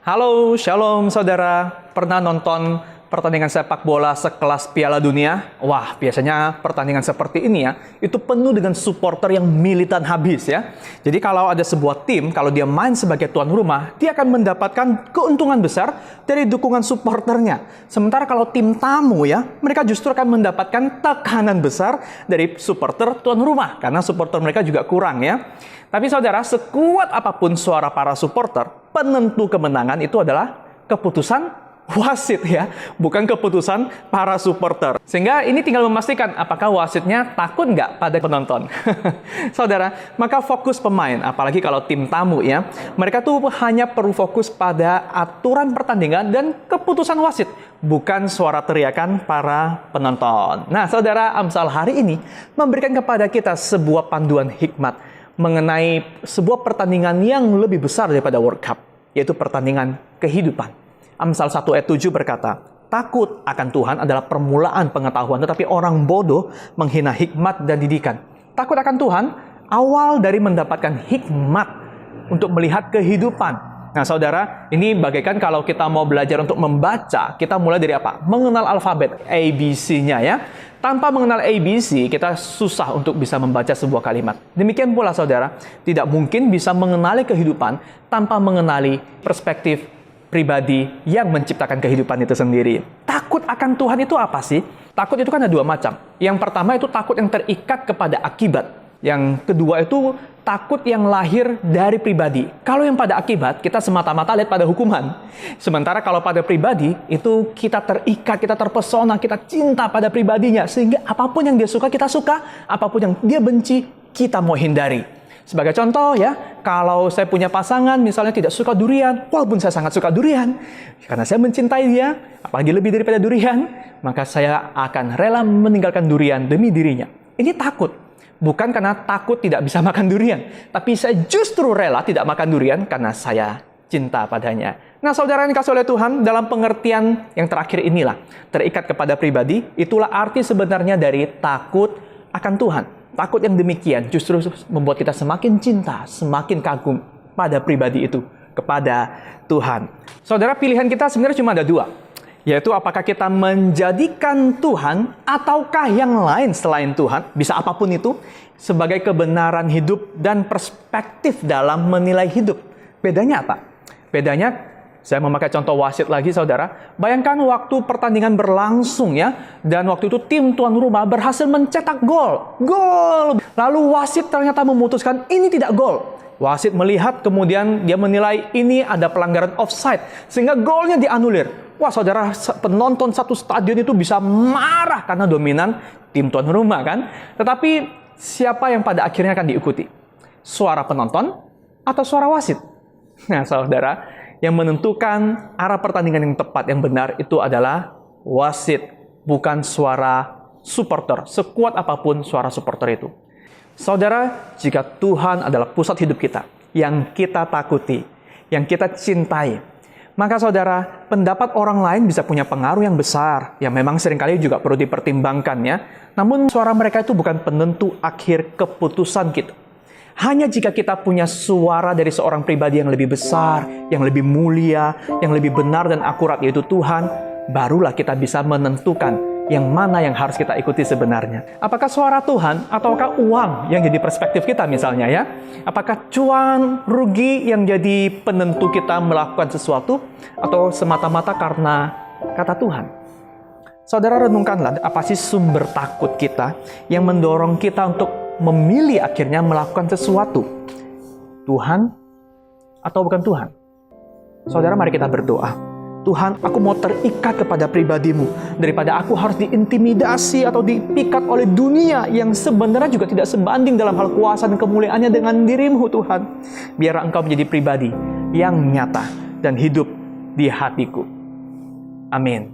Halo, shalom saudara. Pernah nonton pertandingan sepak bola sekelas Piala Dunia? Wah, biasanya pertandingan seperti ini ya, itu penuh dengan supporter yang militan habis ya. Jadi kalau ada sebuah tim, kalau dia main sebagai tuan rumah, dia akan mendapatkan keuntungan besar dari dukungan supporternya. Sementara kalau tim tamu ya, mereka justru akan mendapatkan tekanan besar dari supporter tuan rumah, karena supporter mereka juga kurang ya. Tapi saudara, sekuat apapun suara para supporter, penentu kemenangan itu adalah keputusan wasit ya, bukan keputusan para supporter. Sehingga ini tinggal memastikan apakah wasitnya takut nggak pada penonton. Saudara, maka fokus pemain, apalagi kalau tim tamu ya, mereka tuh hanya perlu fokus pada aturan pertandingan dan keputusan wasit, bukan suara teriakan para penonton. Nah saudara, Amsal hari ini memberikan kepada kita sebuah panduan hikmat mengenai sebuah pertandingan yang lebih besar daripada World Cup, yaitu pertandingan kehidupan. Amsal 1 ayat 7 berkata, takut akan Tuhan adalah permulaan pengetahuan, tetapi orang bodoh menghina hikmat dan didikan. Takut akan Tuhan awal dari mendapatkan hikmat untuk melihat kehidupan. Nah saudara, ini bagaikan kalau kita mau belajar untuk membaca, kita mulai dari apa? Mengenal alfabet ABC-nya ya. Tanpa mengenal ABC, kita susah untuk bisa membaca sebuah kalimat. Demikian pula saudara, tidak mungkin bisa mengenali kehidupan tanpa mengenali perspektif pribadi yang menciptakan kehidupan itu sendiri. Takut akan Tuhan itu apa sih? Takut itu kan ada dua macam. Yang pertama itu takut yang terikat kepada akibat. Yang kedua itu takut yang lahir dari pribadi. Kalau yang pada akibat, kita semata-mata lihat pada hukuman. Sementara kalau pada pribadi, itu kita terikat, kita terpesona, kita cinta pada pribadinya. Sehingga apapun yang dia suka, kita suka. Apapun yang dia benci, kita mau hindari. Sebagai contoh ya, kalau saya punya pasangan misalnya tidak suka durian, walaupun saya sangat suka durian, karena saya mencintai dia, apalagi lebih daripada durian, maka saya akan rela meninggalkan durian demi dirinya. Ini takut. Bukan karena takut tidak bisa makan durian, tapi saya justru rela tidak makan durian karena saya cinta padanya. Nah saudara yang dikasih oleh Tuhan, dalam pengertian yang terakhir inilah, terikat kepada pribadi, itulah arti sebenarnya dari takut akan Tuhan. Takut yang demikian justru membuat kita semakin cinta, semakin kagum pada pribadi itu, kepada Tuhan. Saudara, pilihan kita sebenarnya cuma ada dua, yaitu apakah kita menjadikan Tuhan ataukah yang lain selain Tuhan, bisa apapun itu, sebagai kebenaran hidup dan perspektif dalam menilai hidup. Bedanya apa? Bedanya, saya memakai contoh wasit lagi saudara. Bayangkan waktu pertandingan berlangsung ya, dan waktu itu tim tuan rumah berhasil mencetak gol. Gol! Lalu wasit ternyata memutuskan ini tidak gol. Wasit melihat, kemudian dia menilai ini ada pelanggaran offside, sehingga golnya dianulir. Wah saudara, penonton satu stadion itu bisa marah karena dominan tim tuan rumah kan. Tetapi siapa yang pada akhirnya akan diikuti? Suara penonton atau suara wasit? Nah saudara, yang menentukan arah pertandingan yang tepat, yang benar itu adalah wasit, bukan suara supporter. Sekuat apapun suara supporter itu. Saudara, jika Tuhan adalah pusat hidup kita, yang kita takuti, yang kita cintai, maka saudara, pendapat orang lain bisa punya pengaruh yang besar, yang memang seringkali juga perlu dipertimbangkan ya. Namun suara mereka itu bukan penentu akhir keputusan kita. Hanya jika kita punya suara dari seorang pribadi yang lebih besar, yang lebih mulia, yang lebih benar dan akurat, yaitu Tuhan, barulah kita bisa menentukan yang mana yang harus kita ikuti sebenarnya. Apakah suara Tuhan ataukah uang yang jadi perspektif kita misalnya ya? Apakah cuan, rugi yang jadi penentu kita melakukan sesuatu, atau semata-mata karena kata Tuhan? Saudara, renungkanlah apa sih sumber takut kita yang mendorong kita untuk memilih akhirnya melakukan sesuatu. Tuhan atau bukan Tuhan? Saudara, mari kita berdoa. Tuhan, aku mau terikat kepada pribadimu daripada aku harus diintimidasi atau dipikat oleh dunia yang sebenarnya juga tidak sebanding dalam hal kuasa dan kemuliaannya dengan dirimu Tuhan. Biar Engkau menjadi pribadi yang nyata dan hidup di hatiku. Amin.